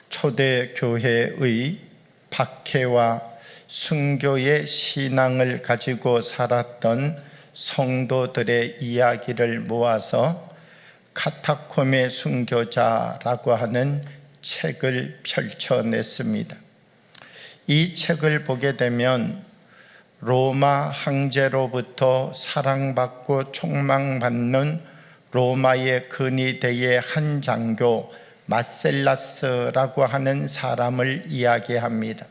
초대교회의 박해와 순교의 신앙을 가지고 살았던 성도들의 이야기를 모아서 카타콤의 순교자라고 하는 책을 펼쳐냈습니다. 이 책을 보게 되면 로마 황제로부터 사랑받고 촉망받는 로마의 근위대의 한 장교 마셀라스라고 하는 사람을 이야기합니다.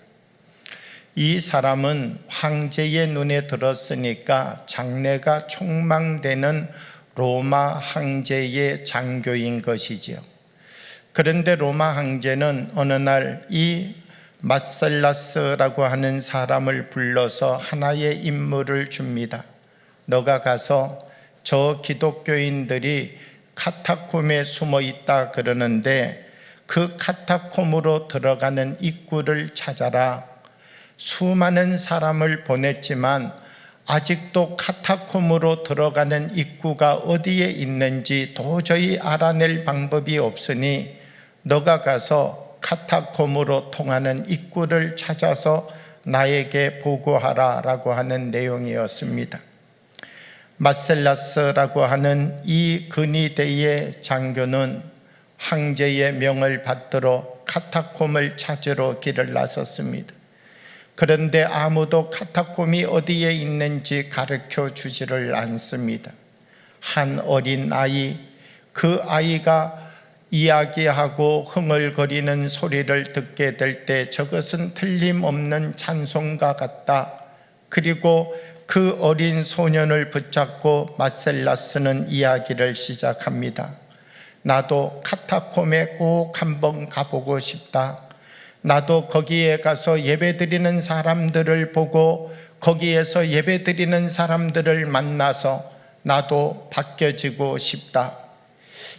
이 사람은 황제의 눈에 들었으니까 장래가 촉망되는 로마 황제의 장교인 것이지요. 그런데 로마 황제는 어느 날 이 마셀라스라고 하는 사람을 불러서 하나의 임무를 줍니다. 너가 가서 저 기독교인들이 카타콤에 숨어 있다 그러는데 그 카타콤으로 들어가는 입구를 찾아라. 수많은 사람을 보냈지만 아직도 카타콤으로 들어가는 입구가 어디에 있는지 도저히 알아낼 방법이 없으니 너가 가서 카타콤으로 통하는 입구를 찾아서 나에게 보고하라 라고 하는 내용이었습니다. 마셀라스라고 하는 이 근위대의 장교는 황제의 명을 받들어 카타콤을 찾으러 길을 나섰습니다. 그런데 아무도 카타콤이 어디에 있는지 가르쳐 주지를 않습니다. 한 어린 아이, 그 아이가 이야기하고 흥얼거리는 소리를 듣게 될 때 저것은 틀림없는 찬송가 같다. 그리고 그 어린 소년을 붙잡고 마셀라스는 이야기를 시작합니다. 나도 카타콤에 꼭 한번 가보고 싶다. 나도 거기에 가서 예배드리는 사람들을 보고 거기에서 예배드리는 사람들을 만나서 나도 바뀌어지고 싶다.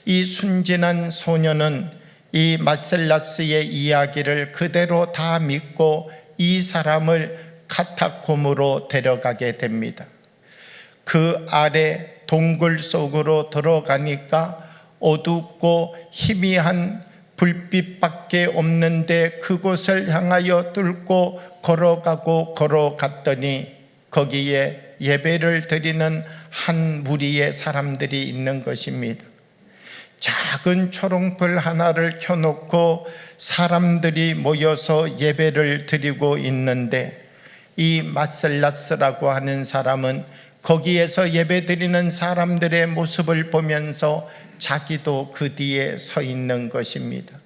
이 순진한 소년은 이 마셀라스의 이야기를 그대로 다 믿고 이 사람을 카타콤으로 데려가게 됩니다. 그 아래 동굴 속으로 들어가니까 어둡고 희미한 불빛밖에 없는데 그곳을 향하여 뚫고 걸어갔더니 거기에 예배를 드리는 한 무리의 사람들이 있는 것입니다. 작은 초롱불 하나를 켜놓고 사람들이 모여서 예배를 드리고 있는데 이 마셀라스라고 하는 사람은 거기에서 예배드리는 사람들의 모습을 보면서 자기도 그 뒤에 서 있는 것입니다.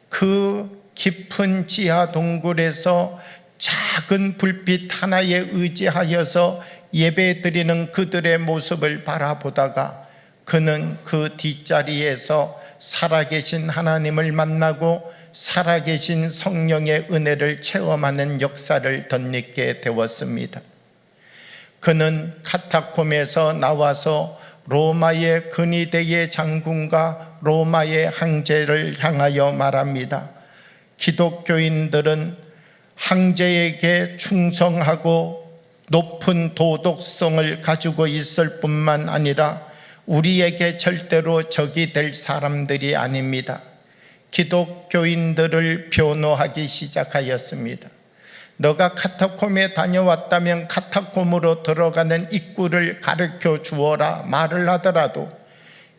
그 깊은 지하 동굴에서 작은 불빛 하나에 의지하여서 예배드리는 그들의 모습을 바라보다가 그는 그 뒷자리에서 살아계신 하나님을 만나고 살아계신 성령의 은혜를 체험하는 역사를 덧입게 되었습니다. 그는 카타콤에서 나와서 로마의 근위대의 장군과 로마의 황제를 향하여 말합니다. 기독교인들은 황제에게 충성하고 높은 도덕성을 가지고 있을 뿐만 아니라 우리에게 절대로 적이 될 사람들이 아닙니다. 기독교인들을 변호하기 시작하였습니다. 너가 카타콤에 다녀왔다면 카타콤으로 들어가는 입구를 가르쳐 주어라 말을 하더라도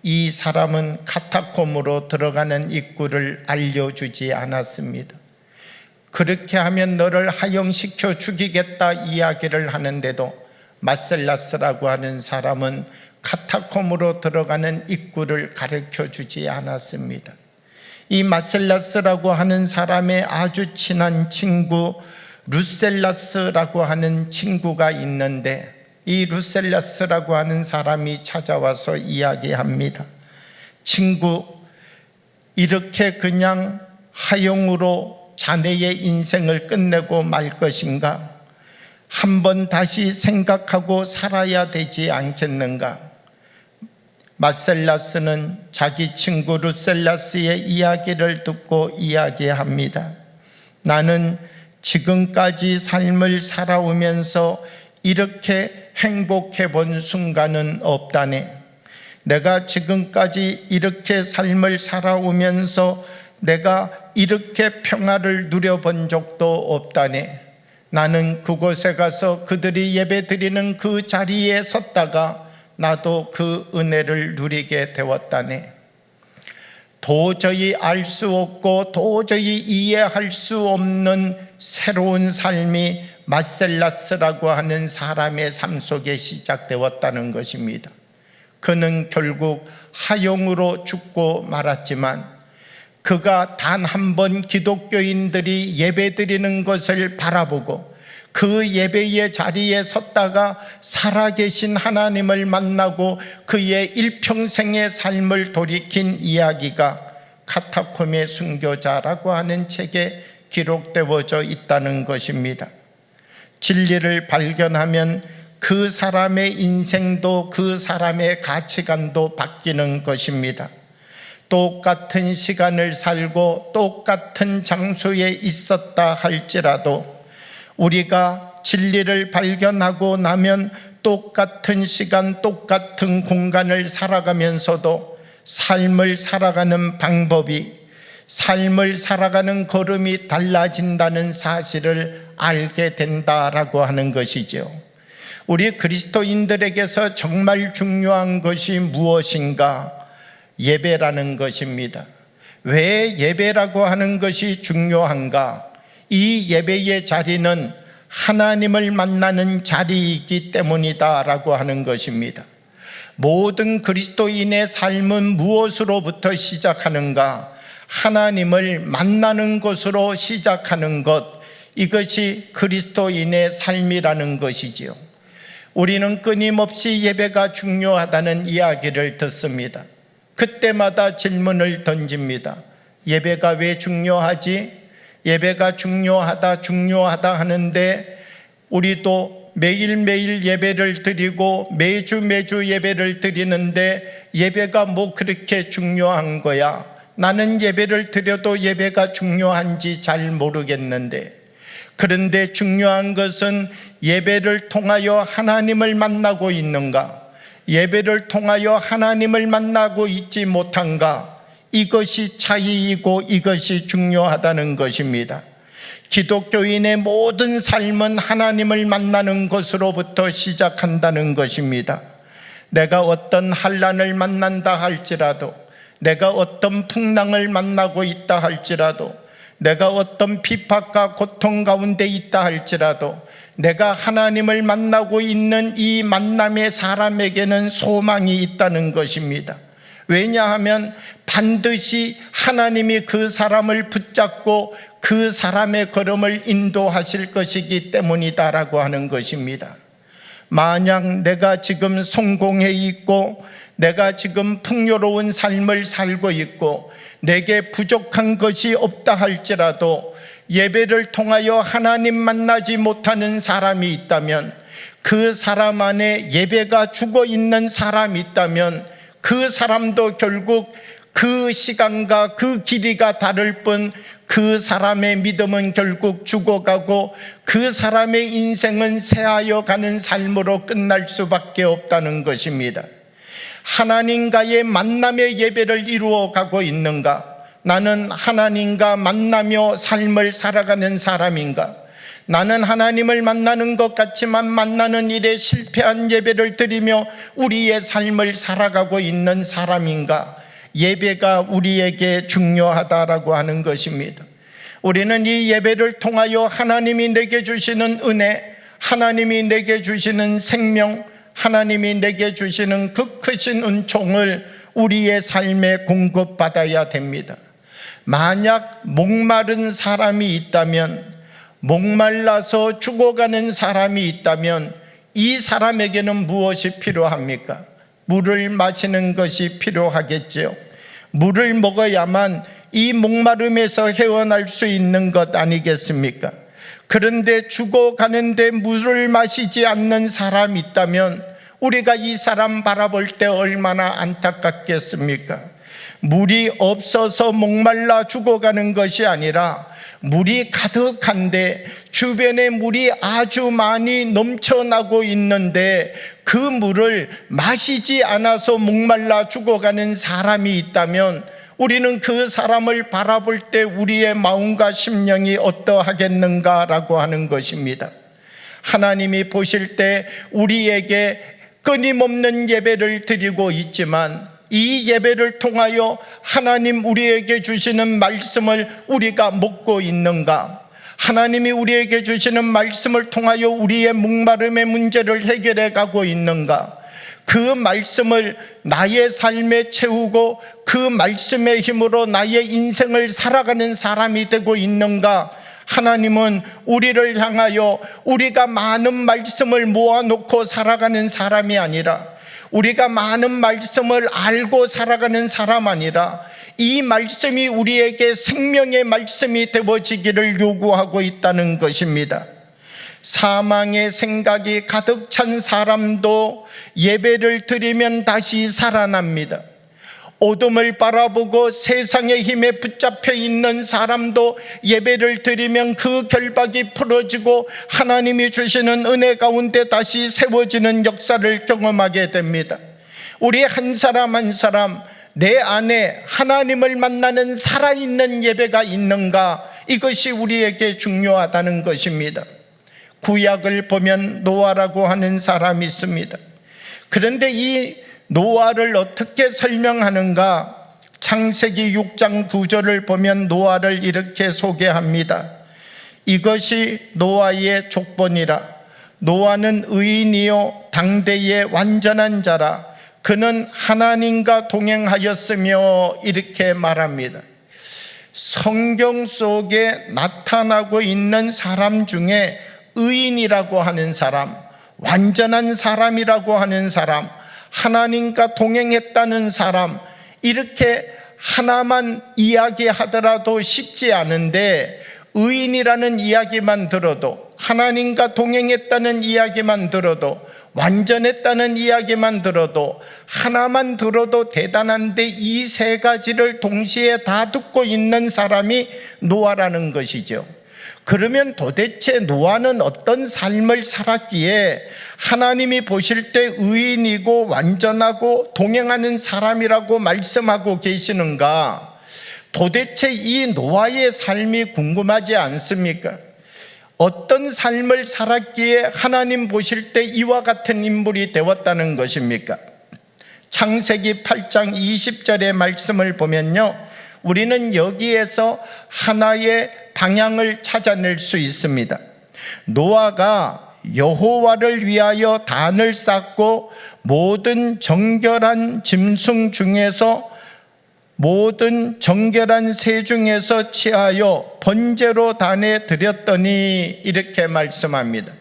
이 사람은 카타콤으로 들어가는 입구를 알려주지 않았습니다. 그렇게 하면 너를 하형시켜 죽이겠다 이야기를 하는데도 마셀라스라고 하는 사람은 카타콤으로 들어가는 입구를 가르쳐 주지 않았습니다. 이 마셀라스라고 하는 사람의 아주 친한 친구 루셀라스라고 하는 친구가 있는데 이 루셀라스라고 하는 사람이 찾아와서 이야기합니다. 친구, 이렇게 그냥 하용으로 자네의 인생을 끝내고 말 것인가? 한번 다시 생각하고 살아야 되지 않겠는가? 마셀라스는 자기 친구 루셀라스의 이야기를 듣고 이야기합니다. 나는 지금까지 삶을 살아오면서 이렇게 행복해 본 순간은 없다네. 내가 지금까지 이렇게 삶을 살아오면서 내가 이렇게 평화를 누려본 적도 없다네. 나는 그곳에 가서 그들이 예배드리는 그 자리에 섰다가 나도 그 은혜를 누리게 되었다네. 도저히 알 수 없고 도저히 이해할 수 없는 새로운 삶이 마셀라스라고 하는 사람의 삶 속에 시작되었다는 것입니다. 그는 결국 하용으로 죽고 말았지만 그가 단 한 번 기독교인들이 예배드리는 것을 바라보고 그 예배의 자리에 섰다가 살아계신 하나님을 만나고 그의 일평생의 삶을 돌이킨 이야기가 카타콤의 순교자라고 하는 책에 기록되어져 있다는 것입니다. 진리를 발견하면 그 사람의 인생도 그 사람의 가치관도 바뀌는 것입니다. 똑같은 시간을 살고 똑같은 장소에 있었다 할지라도 우리가 진리를 발견하고 나면 똑같은 시간, 똑같은 공간을 살아가면서도 삶을 살아가는 방법이, 삶을 살아가는 걸음이 달라진다는 사실을 알게 된다라고 하는 것이죠. 우리 그리스도인들에게서 정말 중요한 것이 무엇인가? 예배라는 것입니다. 왜 예배라고 하는 것이 중요한가? 이 예배의 자리는 하나님을 만나는 자리이기 때문이다라고 하는 것입니다. 모든 그리스도인의 삶은 무엇으로부터 시작하는가? 하나님을 만나는 것으로 시작하는 것, 이것이 그리스도인의 삶이라는 것이지요. 우리는 끊임없이 예배가 중요하다는 이야기를 듣습니다. 그때마다 질문을 던집니다. 예배가 왜 중요하지? 예배가 중요하다 하는데 우리도 매일매일 예배를 드리고 매주 예배를 드리는데 예배가 뭐 그렇게 중요한 거야? 나는 예배를 드려도 예배가 중요한지 잘 모르겠는데, 그런데 중요한 것은 예배를 통하여 하나님을 만나고 있는가? 예배를 통하여 하나님을 만나고 있지 못한가? 이것이 차이이고 이것이 중요하다는 것입니다. 기독교인의 모든 삶은 하나님을 만나는 것으로부터 시작한다는 것입니다. 내가 어떤 환난을 만난다 할지라도, 내가 어떤 풍랑을 만나고 있다 할지라도, 내가 어떤 비박과 고통 가운데 있다 할지라도 내가 하나님을 만나고 있는 이 만남의 사람에게는 소망이 있다는 것입니다. 왜냐하면 반드시 하나님이 그 사람을 붙잡고 그 사람의 걸음을 인도하실 것이기 때문이다라고 하는 것입니다. 만약 내가 지금 성공해 있고 내가 지금 풍요로운 삶을 살고 있고 내게 부족한 것이 없다 할지라도 예배를 통하여 하나님 만나지 못하는 사람이 있다면, 그 사람 안에 예배가 죽어 있는 사람이 있다면 그 사람도 결국 그 시간과 그 길이가 다를 뿐 그 사람의 믿음은 결국 죽어가고 그 사람의 인생은 새하여 가는 삶으로 끝날 수밖에 없다는 것입니다. 하나님과의 만남의 예배를 이루어 가고 있는가? 나는 하나님과 만나며 삶을 살아가는 사람인가? 나는 하나님을 만나는 것 같지만 만나는 일에 실패한 예배를 드리며 우리의 삶을 살아가고 있는 사람인가? 예배가 우리에게 중요하다라고 하는 것입니다. 우리는 이 예배를 통하여 하나님이 내게 주시는 은혜, 하나님이 내게 주시는 생명, 하나님이 내게 주시는 그 크신 은총을 우리의 삶에 공급받아야 됩니다. 만약 목마른 사람이 있다면, 목말라서 죽어가는 사람이 있다면 이 사람에게는 무엇이 필요합니까? 물을 마시는 것이 필요하겠죠. 물을 먹어야만 이 목마름에서 헤어날 수 있는 것 아니겠습니까? 그런데 죽어가는데 물을 마시지 않는 사람이 있다면 우리가 이 사람 바라볼 때 얼마나 안타깝겠습니까? 물이 없어서 목말라 죽어가는 것이 아니라 물이 가득한데 주변에 물이 아주 많이 넘쳐나고 있는데 그 물을 마시지 않아서 목말라 죽어가는 사람이 있다면 우리는 그 사람을 바라볼 때 우리의 마음과 심령이 어떠하겠는가라고 하는 것입니다. 하나님이 보실 때 우리에게 끊임없는 예배를 드리고 있지만 이 예배를 통하여 하나님 우리에게 주시는 말씀을 우리가 먹고 있는가? 하나님이 우리에게 주시는 말씀을 통하여 우리의 목마름의 문제를 해결해 가고 있는가? 그 말씀을 나의 삶에 채우고 그 말씀의 힘으로 나의 인생을 살아가는 사람이 되고 있는가? 하나님은 우리를 향하여 우리가 많은 말씀을 모아놓고 살아가는 사람이 아니라, 우리가 많은 말씀을 알고 살아가는 사람 아니라 이 말씀이 우리에게 생명의 말씀이 되어지기를 요구하고 있다는 것입니다. 사망의 생각이 가득 찬 사람도 예배를 드리면 다시 살아납니다. 어둠을 바라보고 세상의 힘에 붙잡혀 있는 사람도 예배를 드리면 그 결박이 풀어지고 하나님이 주시는 은혜 가운데 다시 세워지는 역사를 경험하게 됩니다. 우리 한 사람 한 사람 내 안에 하나님을 만나는 살아있는 예배가 있는가? 이것이 우리에게 중요하다는 것입니다. 구약을 보면 노아라고 하는 사람이 있습니다. 그런데 이 노아를 어떻게 설명하는가? 창세기 6장 9절을 보면 노아를 이렇게 소개합니다. 이것이 노아의 족본이라. 노아는 의인이요 당대의 완전한 자라. 그는 하나님과 동행하였으며, 이렇게 말합니다. 성경 속에 나타나고 있는 사람 중에 의인이라고 하는 사람, 완전한 사람이라고 하는 사람, 하나님과 동행했다는 사람, 이렇게 하나만 이야기하더라도 쉽지 않은데, 의인이라는 이야기만 들어도, 하나님과 동행했다는 이야기만 들어도, 완전했다는 이야기만 들어도, 하나만 들어도 대단한데 이 세 가지를 동시에 다 듣고 있는 사람이 노아라는 것이죠. 그러면 도대체 노아는 어떤 삶을 살았기에 하나님이 보실 때 의인이고 완전하고 동행하는 사람이라고 말씀하고 계시는가? 도대체 이 노아의 삶이 궁금하지 않습니까? 어떤 삶을 살았기에 하나님 보실 때 이와 같은 인물이 되었다는 것입니까? 창세기 8장 20절의 말씀을 보면요, 우리는 여기에서 하나의 방향을 찾아낼 수 있습니다. 노아가 여호와를 위하여 단을 쌓고 모든 정결한 짐승 중에서, 모든 정결한 새 중에서 취하여 번제로 단에 드렸더니, 이렇게 말씀합니다.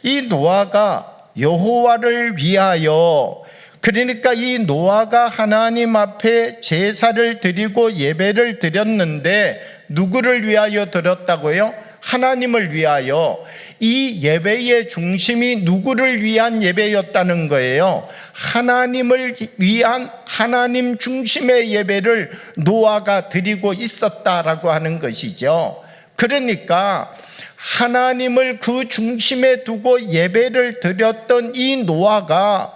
이 노아가 여호와를 위하여, 그러니까 이 노아가 하나님 앞에 제사를 드리고 예배를 드렸는데 누구를 위하여 드렸다고요? 하나님을 위하여. 이 예배의 중심이 누구를 위한 예배였다는 거예요. 하나님을 위한, 하나님 중심의 예배를 노아가 드리고 있었다라고 하는 것이죠. 그러니까 하나님을 그 중심에 두고 예배를 드렸던 이 노아가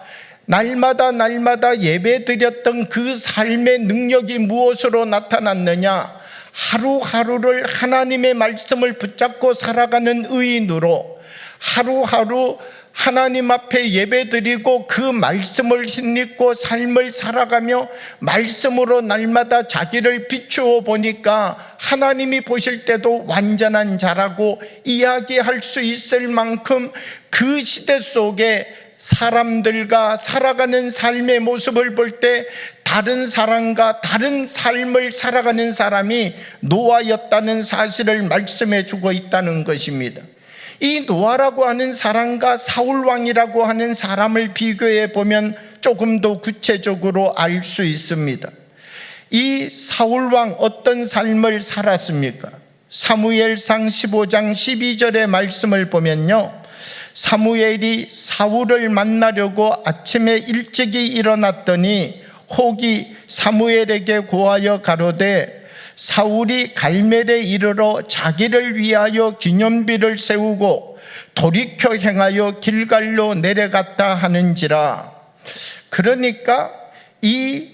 날마다 예배 드렸던 그 삶의 능력이 무엇으로 나타났느냐? 하루하루를 하나님의 말씀을 붙잡고 살아가는 의인으로, 하루하루 하나님 앞에 예배드리고 그 말씀을 힘입고 삶을 살아가며 말씀으로 날마다 자기를 비추어 보니까 하나님이 보실 때도 완전한 자라고 이야기할 수 있을 만큼 그 시대 속에 사람들과 살아가는 삶의 모습을 볼 때 다른 사람과 다른 삶을 살아가는 사람이 노아였다는 사실을 말씀해 주고 있다는 것입니다. 이 노아라고 하는 사람과 사울왕이라고 하는 사람을 비교해 보면 조금 더 구체적으로 알 수 있습니다. 이 사울왕 어떤 삶을 살았습니까? 사무엘상 15장 12절의 말씀을 보면요, 사무엘이 사울을 만나려고 아침에 일찍이 일어났더니 혹이 사무엘에게 고하여 가로되, 사울이 갈멜에 이르러 자기를 위하여 기념비를 세우고 돌이켜 행하여 길갈로 내려갔다 하는지라. 그러니까 이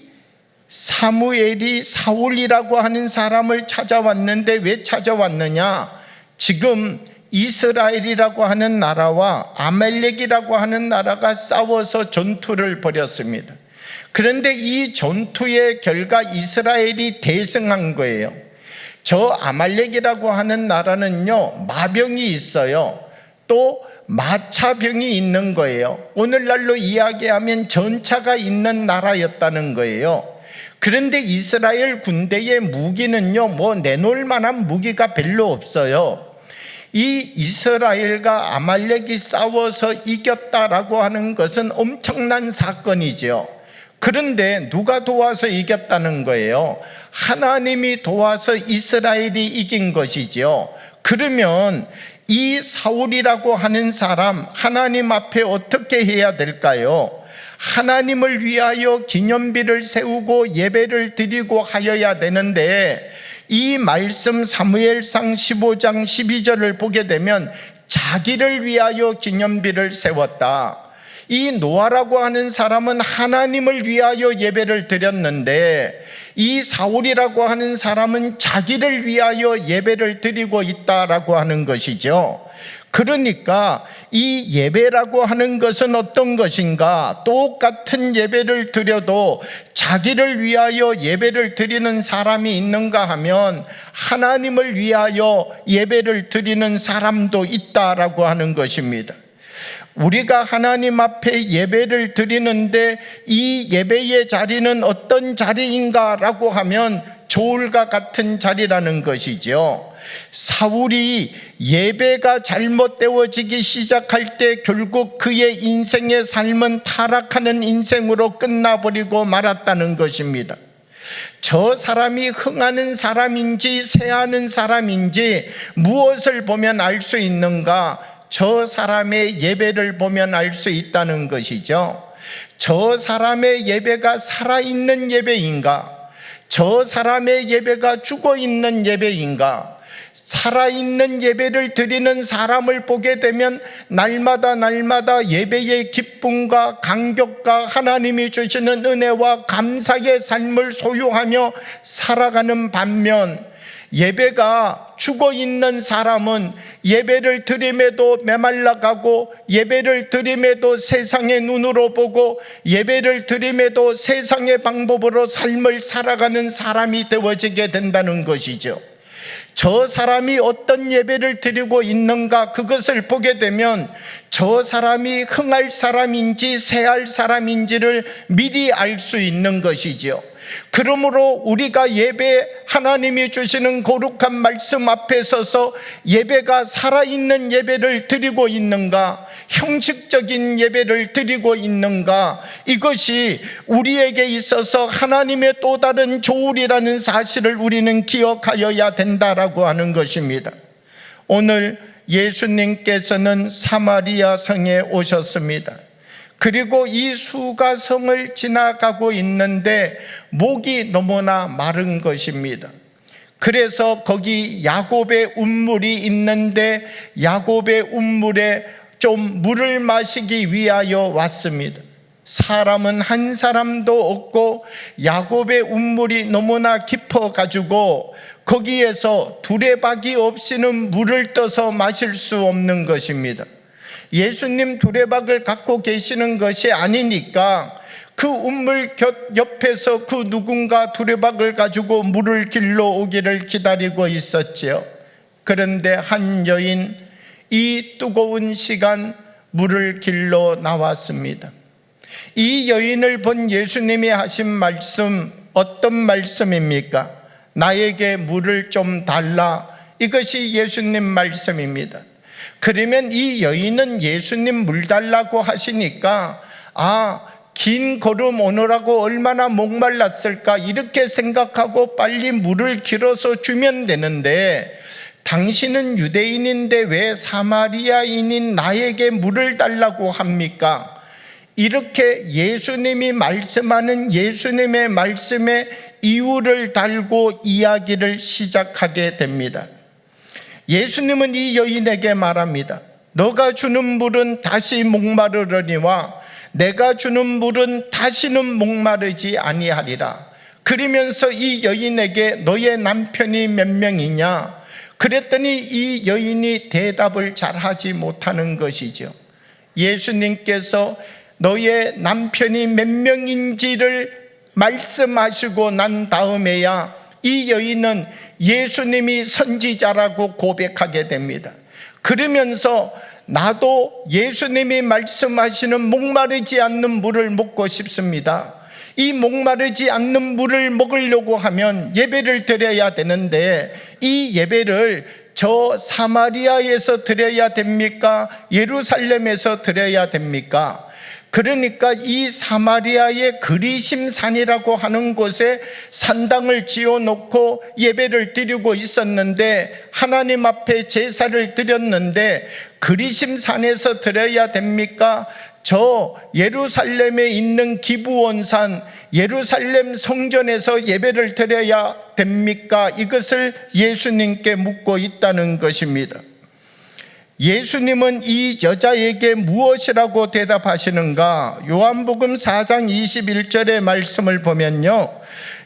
사무엘이 사울이라고 하는 사람을 찾아왔는데 왜 찾아왔느냐? 지금 이스라엘이라고 하는 나라와 아말렉이라고 하는 나라가 싸워서 전투를 벌였습니다. 그런데 이 전투의 결과 이스라엘이 대승한 거예요. 저 아말렉이라고 하는 나라는요, 마병이 있어요. 또 마차병이 있는 거예요. 오늘날로 이야기하면 전차가 있는 나라였다는 거예요. 그런데 이스라엘 군대의 무기는요, 뭐 내놓을 만한 무기가 별로 없어요. 이 이스라엘과 아말렉이 싸워서 이겼다라고 하는 것은 엄청난 사건이죠. 그런데 누가 도와서 이겼다는 거예요? 하나님이 도와서 이스라엘이 이긴 것이죠. 그러면 이 사울이라고 하는 사람, 하나님 앞에 어떻게 해야 될까요? 하나님을 위하여 기념비를 세우고 예배를 드리고 하여야 되는데, 이 말씀 사무엘상 15장 12절을 보게 되면 자기를 위하여 기념비를 세웠다. 이 노아라고 하는 사람은 하나님을 위하여 예배를 드렸는데, 이 사울이라고 하는 사람은 자기를 위하여 예배를 드리고 있다라고 하는 것이죠. 그러니까 이 예배라고 하는 것은 어떤 것인가? 똑같은 예배를 드려도 자기를 위하여 예배를 드리는 사람이 있는가 하면 하나님을 위하여 예배를 드리는 사람도 있다라고 하는 것입니다. 우리가 하나님 앞에 예배를 드리는데 이 예배의 자리는 어떤 자리인가라고 하면 저울과 같은 자리라는 것이죠. 사울이 예배가 잘못되어지기 시작할 때 결국 그의 인생의 삶은 타락하는 인생으로 끝나버리고 말았다는 것입니다. 저 사람이 흥하는 사람인지 쇠하는 사람인지 무엇을 보면 알 수 있는가? 저 사람의 예배를 보면 알 수 있다는 것이죠. 저 사람의 예배가 살아있는 예배인가? 저 사람의 예배가 죽어있는 예배인가? 살아있는 예배를 드리는 사람을 보게 되면 날마다 예배의 기쁨과 감격과 하나님이 주시는 은혜와 감사의 삶을 소유하며 살아가는 반면, 예배가 죽어있는 사람은 예배를 드림에도 메말라가고, 예배를 드림에도 세상의 눈으로 보고, 예배를 드림에도 세상의 방법으로 삶을 살아가는 사람이 되어지게 된다는 것이죠. 저 사람이 어떤 예배를 드리고 있는가, 그것을 보게 되면 저 사람이 흥할 사람인지 쇠할 사람인지를 미리 알 수 있는 것이죠. 그러므로 우리가 예배, 하나님이 주시는 거룩한 말씀 앞에 서서 예배가 살아있는 예배를 드리고 있는가, 형식적인 예배를 드리고 있는가, 이것이 우리에게 있어서 하나님의 또 다른 조울이라는 사실을 우리는 기억하여야 된다라고 하는 것입니다. 오늘 예수님께서는 사마리아 성에 오셨습니다. 그리고 이 수가성을 지나가고 있는데 목이 너무나 마른 것입니다. 그래서 거기 야곱의 운물이 있는데 야곱의 운물에 좀 물을 마시기 위하여 왔습니다. 사람은 한 사람도 없고 야곱의 운물이 너무나 깊어가지고 거기에서 두레박이 없이는 물을 떠서 마실 수 없는 것입니다. 예수님 두레박을 갖고 계시는 것이 아니니까 그 운물 옆에서 그 누군가 두레박을 가지고 물을 길러 오기를 기다리고 있었지요. 그런데 한 여인, 이 뜨거운 시간 물을 길러 나왔습니다. 이 여인을 본 예수님이 하신 말씀, 어떤 말씀입니까? 나에게 물을 좀 달라. 이것이 예수님 말씀입니다. 그러면 이 여인은 예수님 물 달라고 하시니까 긴 걸음 오느라고 얼마나 목말랐을까 이렇게 생각하고 빨리 물을 길어서 주면 되는데, 당신은 유대인인데 왜 사마리아인인 나에게 물을 달라고 합니까? 이렇게 예수님이 말씀하는 예수님의 말씀에 이유를 달고 이야기를 시작하게 됩니다. 예수님은 이 여인에게 말합니다. 너가 주는 물은 다시 목마르려니와 내가 주는 물은 다시는 목마르지 아니하리라. 그러면서 이 여인에게 너의 남편이 몇 명이냐? 그랬더니 이 여인이 대답을 잘하지 못하는 것이죠. 예수님께서 너의 남편이 몇 명인지를 말씀하시고 난 다음에야 이 여인은 예수님이 선지자라고 고백하게 됩니다. 그러면서 나도 예수님이 말씀하시는 목마르지 않는 물을 먹고 싶습니다. 이 목마르지 않는 물을 먹으려고 하면 예배를 드려야 되는데 이 예배를 저 사마리아에서 드려야 됩니까? 예루살렘에서 드려야 됩니까? 그러니까 이 사마리아의 그리심산이라고 하는 곳에 산당을 지어놓고 예배를 드리고 있었는데 하나님 앞에 제사를 드렸는데 그리심산에서 드려야 됩니까? 저 예루살렘에 있는 기브온산 예루살렘 성전에서 예배를 드려야 됩니까? 이것을 예수님께 묻고 있다는 것입니다. 예수님은 이 여자에게 무엇이라고 대답하시는가? 요한복음 4장 21절의 말씀을 보면요,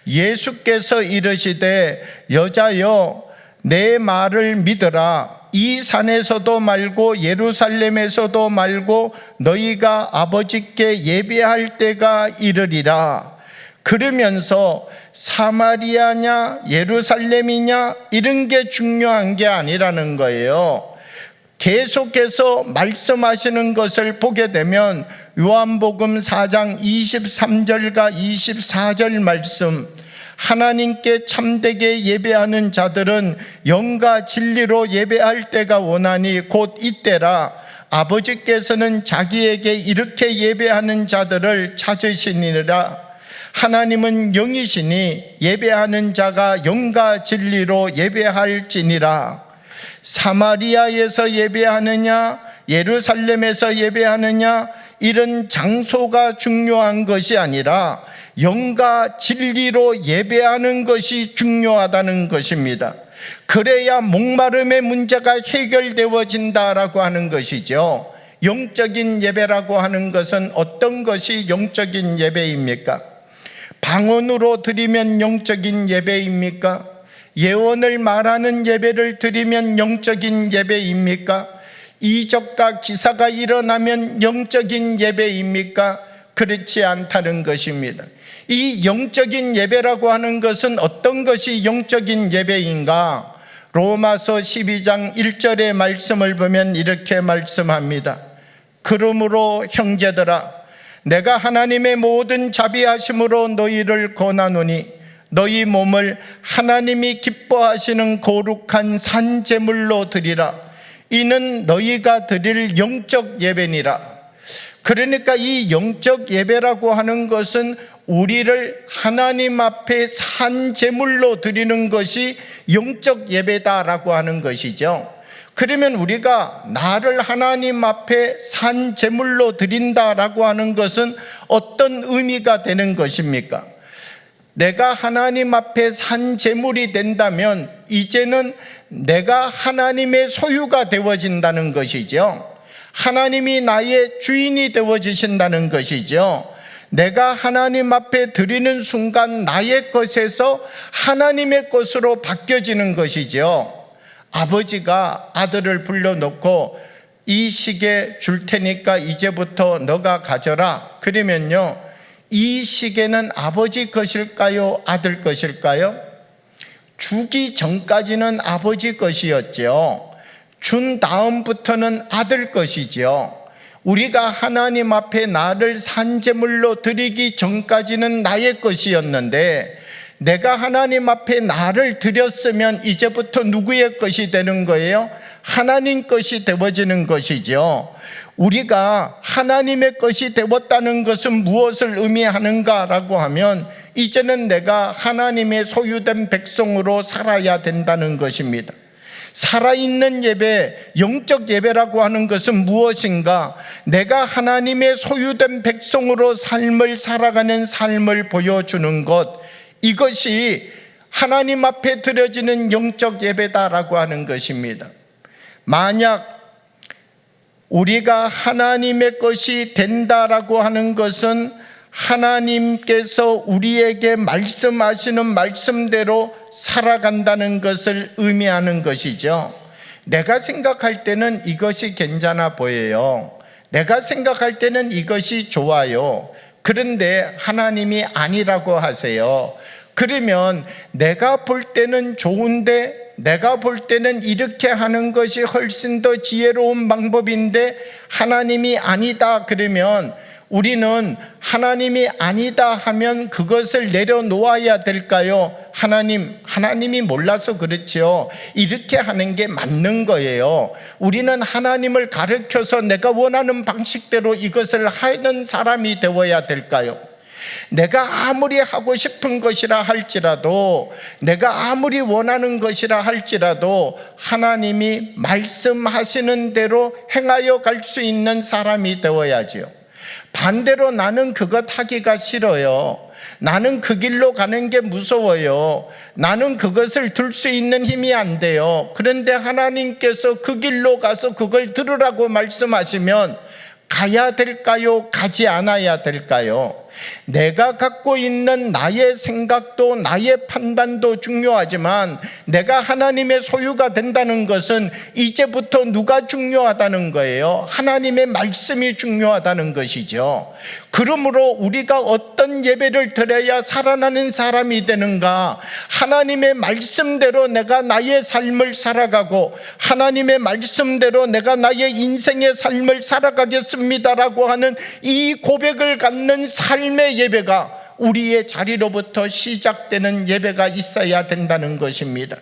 예수께서 이르시되 여자여 내 말을 믿으라. 이 산에서도 말고 예루살렘에서도 말고 너희가 아버지께 예배할 때가 이르리라. 그러면서 사마리아냐 예루살렘이냐 이런 게 중요한 게 아니라는 거예요. 계속해서 말씀하시는 것을 보게 되면 요한복음 4장 23절과 24절 말씀, 하나님께 참되게 예배하는 자들은 영과 진리로 예배할 때가 오나니 곧 이때라. 아버지께서는 자기에게 이렇게 예배하는 자들을 찾으시니라. 하나님은 영이시니 예배하는 자가 영과 진리로 예배할지니라. 사마리아에서 예배하느냐 예루살렘에서 예배하느냐 이런 장소가 중요한 것이 아니라 영과 진리로 예배하는 것이 중요하다는 것입니다. 그래야 목마름의 문제가 해결되어진다라고 하는 것이죠. 영적인 예배라고 하는 것은 어떤 것이 영적인 예배입니까? 방언으로 드리면 영적인 예배입니까? 예언을 말하는 예배를 드리면 영적인 예배입니까? 이적과 기사가 일어나면 영적인 예배입니까? 그렇지 않다는 것입니다. 이 영적인 예배라고 하는 것은 어떤 것이 영적인 예배인가? 로마서 12장 1절의 말씀을 보면 이렇게 말씀합니다. 그러므로 형제들아 내가 하나님의 모든 자비하심으로 너희를 권하노니 너희 몸을 하나님이 기뻐하시는 거룩한 산제물로 드리라. 이는 너희가 드릴 영적 예배니라. 그러니까 이 영적 예배라고 하는 것은 우리를 하나님 앞에 산제물로 드리는 것이 영적 예배다라고 하는 것이죠. 그러면 우리가 나를 하나님 앞에 산제물로 드린다라고 하는 것은 어떤 의미가 되는 것입니까? 내가 하나님 앞에 산제물이 된다면 이제는 내가 하나님의 소유가 되어진다는 것이죠. 하나님이 나의 주인이 되어지신다는 것이죠. 내가 하나님 앞에 드리는 순간 나의 것에서 하나님의 것으로 바뀌어지는 것이죠. 아버지가 아들을 불러놓고 이 시계 줄 테니까 이제부터 너가 가져라. 그러면요, 이 시계는 아버지 것일까요? 아들 것일까요? 주기 전까지는 아버지 것이었죠. 준 다음부터는 아들 것이죠. 우리가 하나님 앞에 나를 산제물로 드리기 전까지는 나의 것이었는데 내가 하나님 앞에 나를 드렸으면 이제부터 누구의 것이 되는 거예요? 하나님 것이 되어지는 것이죠. 우리가 하나님의 것이 되었다는 것은 무엇을 의미하는가라고 하면 이제는 내가 하나님의 소유된 백성으로 살아야 된다는 것입니다. 살아있는 예배, 영적 예배라고 하는 것은 무엇인가? 내가 하나님의 소유된 백성으로 삶을 살아가는 삶을 보여주는 것, 이것이 하나님 앞에 드려지는 영적 예배다라고 하는 것입니다. 만약 우리가 하나님의 것이 된다라고 하는 것은 하나님께서 우리에게 말씀하시는 말씀대로 살아간다는 것을 의미하는 것이죠. 내가 생각할 때는 이것이 괜찮아 보여요. 내가 생각할 때는 이것이 좋아요. 그런데 하나님이 아니라고 하세요. 그러면 내가 볼 때는 좋은데, 내가 볼 때는 이렇게 하는 것이 훨씬 더 지혜로운 방법인데 하나님이 아니다 그러면 우리는 하나님이 아니다 하면 그것을 내려놓아야 될까요? 하나님이 몰라서 그렇지요. 이렇게 하는 게 맞는 거예요. 우리는 하나님을 가르쳐서 내가 원하는 방식대로 이것을 하는 사람이 되어야 될까요? 내가 아무리 하고 싶은 것이라 할지라도, 내가 아무리 원하는 것이라 할지라도 하나님이 말씀하시는 대로 행하여 갈 수 있는 사람이 되어야지요. 반대로 나는 그것 하기가 싫어요. 나는 그 길로 가는 게 무서워요. 나는 그것을 들 수 있는 힘이 안 돼요. 그런데 하나님께서 그 길로 가서 그걸 들으라고 말씀하시면 가야 될까요? 가지 않아야 될까요? 내가 갖고 있는 나의 생각도 나의 판단도 중요하지만 내가 하나님의 소유가 된다는 것은 이제부터 누가 중요하다는 거예요? 하나님의 말씀이 중요하다는 것이죠. 그러므로 우리가 어떤 예배를 드려야 살아나는 사람이 되는가? 하나님의 말씀대로 내가 나의 삶을 살아가고 하나님의 말씀대로 내가 나의 인생의 삶을 살아가겠습니다라고 하는 이 고백을 갖는 삶의 예배가 우리의 자리로부터 시작되는 예배가 있어야 된다는 것입니다.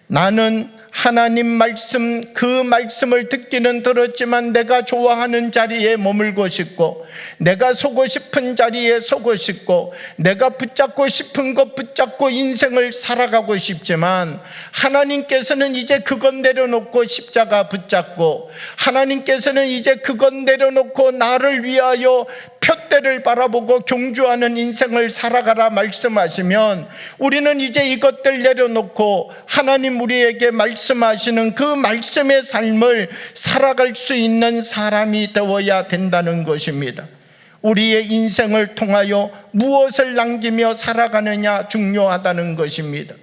나는 하나님 말씀, 그 말씀을 듣기는 들었지만 내가 좋아하는 자리에 머물고 싶고, 내가 서고 싶은 자리에 서고 싶고, 내가 붙잡고 싶은 것 붙잡고 인생을 살아가고 싶지만 하나님께서는 이제 그것 내려놓고 십자가 붙잡고, 하나님께서는 이제 그것 내려놓고 나를 위하여 푯대를 바라보고 경주하는 인생을 살아가라 말씀하시면 우리는 이제 이것들 내려놓고 하나님 우리에게 말씀하시는 그 말씀의 삶을 살아갈 수 있는 사람이 되어야 된다는 것입니다. 우리의 인생을 통하여 무엇을 남기며 살아가느냐 중요하다는 것입니다.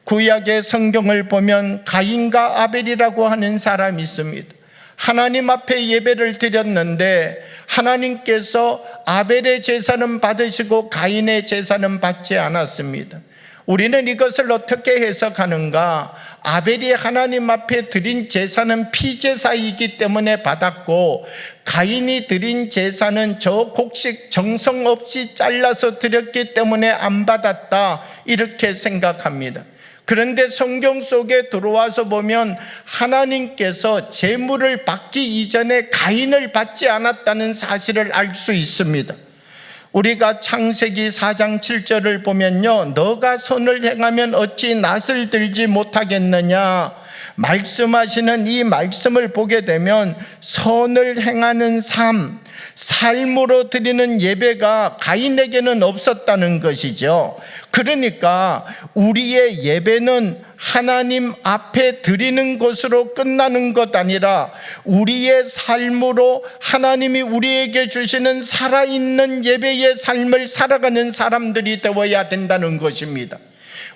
구약의 성경을 보면 가인과 아벨이라고 하는 사람이 있습니다. 하나님 앞에 예배를 드렸는데 하나님께서 아벨의 제사는 받으시고 가인의 제사는 받지 않았습니다. 우리는 이것을 어떻게 해석하는가? 아벨이 하나님 앞에 드린 제사는 피제사이기 때문에 받았고 가인이 드린 제사는 저 곡식 정성 없이 잘라서 드렸기 때문에 안 받았다, 이렇게 생각합니다. 그런데 성경 속에 들어와서 보면 하나님께서 제물을 받기 이전에 가인을 받지 않았다는 사실을 알 수 있습니다. 우리가 창세기 4장 7절을 보면요, 너가 선을 행하면 어찌 낫을 들지 못하겠느냐 말씀하시는 이 말씀을 보게 되면 선을 행하는 삶으로 드리는 예배가 가인에게는 없었다는 것이죠. 그러니까 우리의 예배는 하나님 앞에 드리는 것으로 끝나는 것 아니라 우리의 삶으로 하나님이 우리에게 주시는 살아있는 예배의 삶을 살아가는 사람들이 되어야 된다는 것입니다.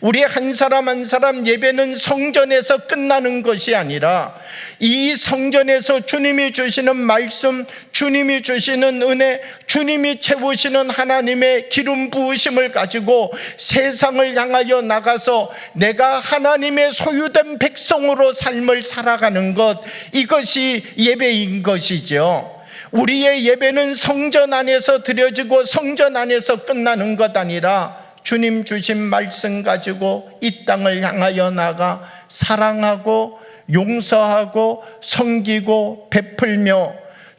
우리 한 사람 한 사람 예배는 성전에서 끝나는 것이 아니라 이 성전에서 주님이 주시는 말씀, 주님이 주시는 은혜, 주님이 채우시는 하나님의 기름 부으심을 가지고 세상을 향하여 나가서 내가 하나님의 소유된 백성으로 삶을 살아가는 것, 이것이 예배인 것이죠. 우리의 예배는 성전 안에서 드려지고 성전 안에서 끝나는 것 아니라 주님 주신 말씀 가지고 이 땅을 향하여 나가 사랑하고 용서하고 섬기고 베풀며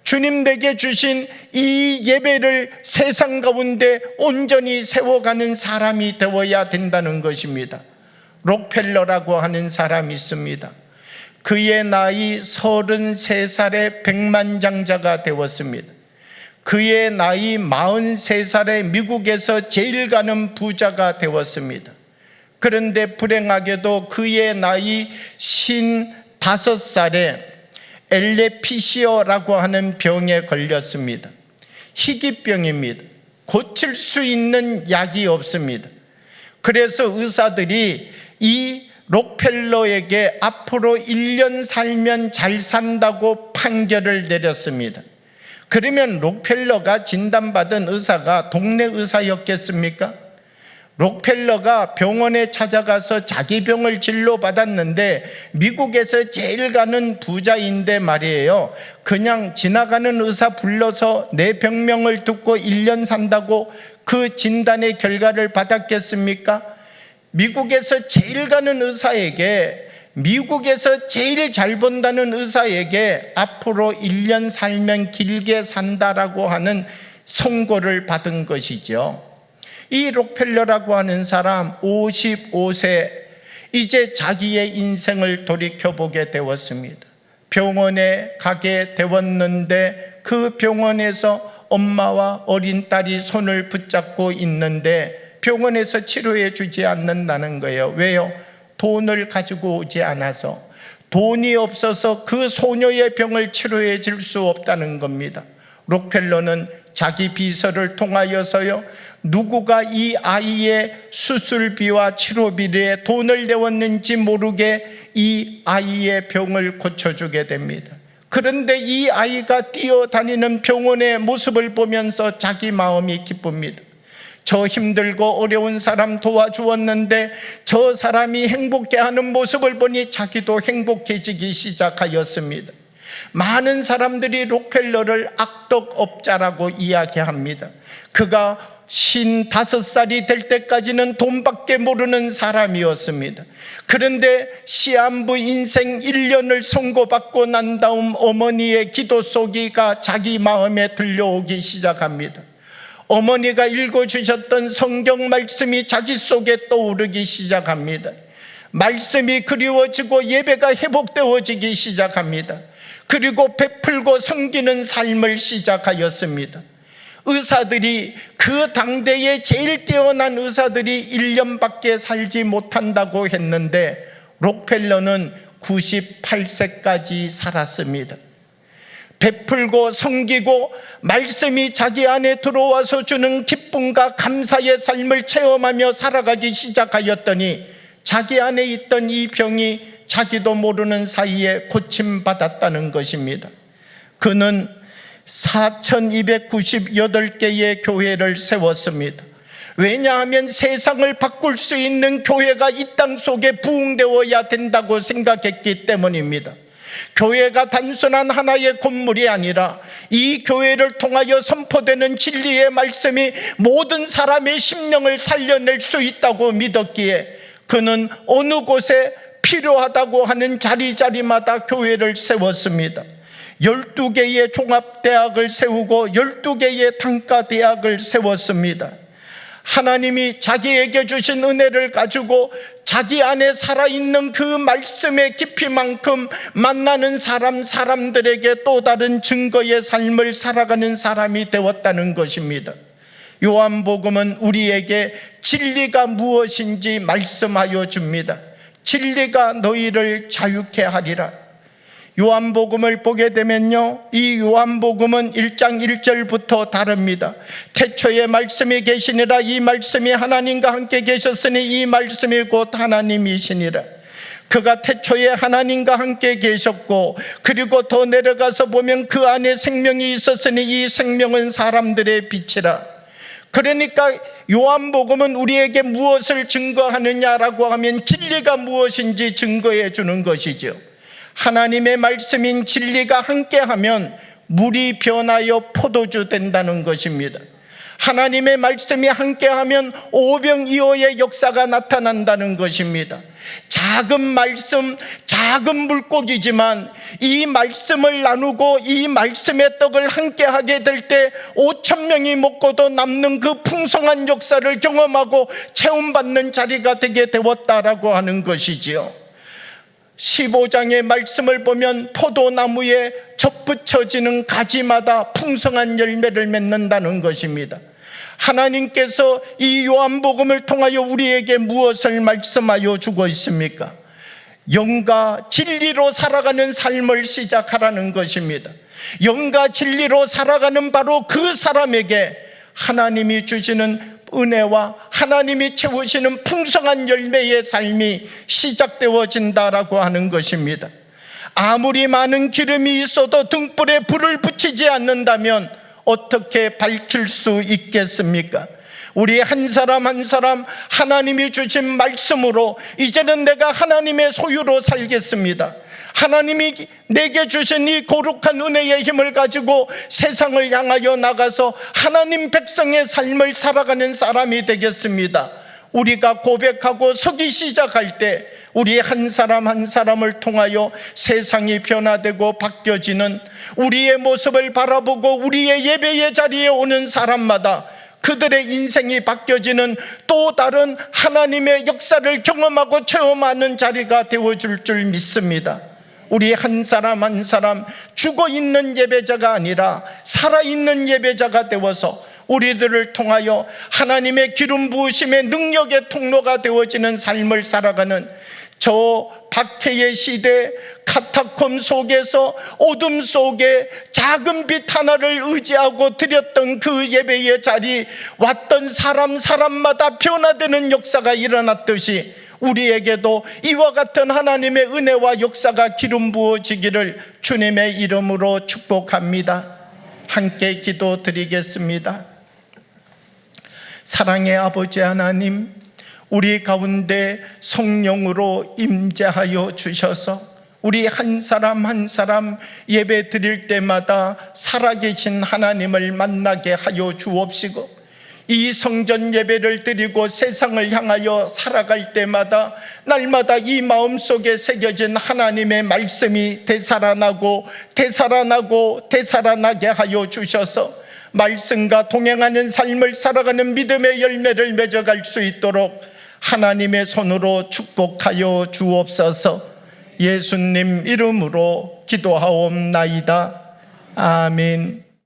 주님 내게 주신 이 예배를 세상 가운데 온전히 세워가는 사람이 되어야 된다는 것입니다. 록펠러라고 하는 사람이 있습니다. 그의 나이 33살에 백만장자가 되었습니다. 그의 나이 43살에 미국에서 제일 가는 부자가 되었습니다. 그런데 불행하게도 그의 나이 55살에 엘레피시어라고 하는 병에 걸렸습니다. 희귀병입니다. 고칠 수 있는 약이 없습니다. 그래서 의사들이 이 록펠러에게 앞으로 1년 살면 잘 산다고 판결을 내렸습니다. 그러면 록펠러가 진단받은 의사가 동네 의사였겠습니까? 록펠러가 병원에 찾아가서 자기 병을 진료받았는데 미국에서 제일 가는 부자인데 말이에요, 그냥 지나가는 의사 불러서 내 병명을 듣고 1년 산다고 그 진단의 결과를 받았겠습니까? 미국에서 제일 가는 의사에게, 미국에서 제일 잘 본다는 의사에게 앞으로 1년 살면 길게 산다라고 하는 선고를 받은 것이죠. 이 록펠러라고 하는 사람 55세, 이제 자기의 인생을 돌이켜보게 되었습니다. 병원에 가게 되었는데 그 병원에서 엄마와 어린 딸이 손을 붙잡고 있는데 병원에서 치료해 주지 않는다는 거예요. 왜요? 돈을 가지고 오지 않아서, 돈이 없어서 그 소녀의 병을 치료해 줄 수 없다는 겁니다. 록펠러는 자기 비서를 통하여서요, 누구가 이 아이의 수술비와 치료비에 돈을 내었는지 모르게 이 아이의 병을 고쳐주게 됩니다. 그런데 이 아이가 뛰어다니는 병원의 모습을 보면서 자기 마음이 기쁩니다. 저 힘들고 어려운 사람 도와주었는데 저 사람이 행복해하는 모습을 보니 자기도 행복해지기 시작하였습니다. 많은 사람들이 록펠러를 악덕업자라고 이야기합니다. 그가 55살이 될 때까지는 돈밖에 모르는 사람이었습니다. 그런데 시한부 인생 1년을 선고받고 난 다음 어머니의 기도 소리가 자기 마음에 들려오기 시작합니다. 어머니가 읽어주셨던 성경 말씀이 자기 속에 떠오르기 시작합니다. 말씀이 그리워지고 예배가 회복되어지기 시작합니다. 그리고 베풀고 섬기는 삶을 시작하였습니다. 의사들이, 그 당대에 제일 뛰어난 의사들이 1년밖에 살지 못한다고 했는데 록펠러는 98세까지 살았습니다. 베풀고 섬기고 말씀이 자기 안에 들어와서 주는 기쁨과 감사의 삶을 체험하며 살아가기 시작하였더니 자기 안에 있던 이 병이 자기도 모르는 사이에 고침받았다는 것입니다. 그는 4298개의 교회를 세웠습니다. 왜냐하면 세상을 바꿀 수 있는 교회가 이 땅 속에 부흥되어야 된다고 생각했기 때문입니다. 교회가 단순한 하나의 건물이 아니라 이 교회를 통하여 선포되는 진리의 말씀이 모든 사람의 심령을 살려낼 수 있다고 믿었기에 그는 어느 곳에 필요하다고 하는 자리자리마다 교회를 세웠습니다. 12개의 종합대학을 세우고 12개의 단과대학을 세웠습니다. 하나님이 자기에게 주신 은혜를 가지고 자기 안에 살아있는 그 말씀의 깊이만큼 만나는 사람들에게 또 다른 증거의 삶을 살아가는 사람이 되었다는 것입니다. 요한복음은 우리에게 진리가 무엇인지 말씀하여 줍니다. 진리가 너희를 자유케 하리라. 요한복음을 보게 되면요, 이 요한복음은 1장 1절부터 다릅니다. 태초에 말씀이 계시니라. 이 말씀이 하나님과 함께 계셨으니 이 말씀이 곧 하나님이시니라. 그가 태초에 하나님과 함께 계셨고, 그리고 더 내려가서 보면 그 안에 생명이 있었으니 이 생명은 사람들의 빛이라. 그러니까 요한복음은 우리에게 무엇을 증거하느냐라고 하면 진리가 무엇인지 증거해 주는 것이죠. 하나님의 말씀인 진리가 함께하면 물이 변하여 포도주 된다는 것입니다. 하나님의 말씀이 함께하면 오병이어의 역사가 나타난다는 것입니다. 작은 말씀, 작은 물고기지만 이 말씀을 나누고 이 말씀의 떡을 함께하게 될 때 5,000명이 먹고도 남는 그 풍성한 역사를 경험하고 체험받는 자리가 되게 되었다라고 하는 것이지요. 15장의 말씀을 보면 포도나무에 접붙여지는 가지마다 풍성한 열매를 맺는다는 것입니다. 하나님께서 이 요한복음을 통하여 우리에게 무엇을 말씀하여 주고 있습니까? 영과 진리로 살아가는 삶을 시작하라는 것입니다. 영과 진리로 살아가는 바로 그 사람에게 하나님이 주시는 은혜와 하나님이 채우시는 풍성한 열매의 삶이 시작되어진다라고 하는 것입니다. 아무리 많은 기름이 있어도 등불에 불을 붙이지 않는다면 어떻게 밝힐 수 있겠습니까? 우리 한 사람 한 사람 하나님이 주신 말씀으로 이제는 내가 하나님의 소유로 살겠습니다. 하나님이 내게 주신 이 거룩한 은혜의 힘을 가지고 세상을 향하여 나가서 하나님 백성의 삶을 살아가는 사람이 되겠습니다. 우리가 고백하고 서기 시작할 때 우리 한 사람 한 사람을 통하여 세상이 변화되고 바뀌어지는, 우리의 모습을 바라보고 우리의 예배의 자리에 오는 사람마다 그들의 인생이 바뀌어지는 또 다른 하나님의 역사를 경험하고 체험하는 자리가 되어줄 줄 믿습니다. 우리 한 사람 한 사람 죽어있는 예배자가 아니라 살아있는 예배자가 되어서 우리들을 통하여 하나님의 기름 부으심의 능력의 통로가 되어지는 삶을 살아가는, 저 박해의 시대 카타콤 속에서 어둠 속에 작은 빛 하나를 의지하고 드렸던 그 예배의 자리, 왔던 사람마다 변화되는 역사가 일어났듯이 우리에게도 이와 같은 하나님의 은혜와 역사가 기름 부어지기를 주님의 이름으로 축복합니다. 함께 기도드리겠습니다. 사랑의 아버지 하나님, 우리 가운데 성령으로 임재하여 주셔서 우리 한 사람 한 사람 예배 드릴 때마다 살아계신 하나님을 만나게 하여 주옵시고, 이 성전 예배를 드리고 세상을 향하여 살아갈 때마다 날마다 이 마음속에 새겨진 하나님의 말씀이 되살아나고 되살아나게 하여 주셔서 말씀과 동행하는 삶을 살아가는 믿음의 열매를 맺어갈 수 있도록 하나님의 손으로 축복하여 주옵소서. 예수님 이름으로 기도하옵나이다. 아멘.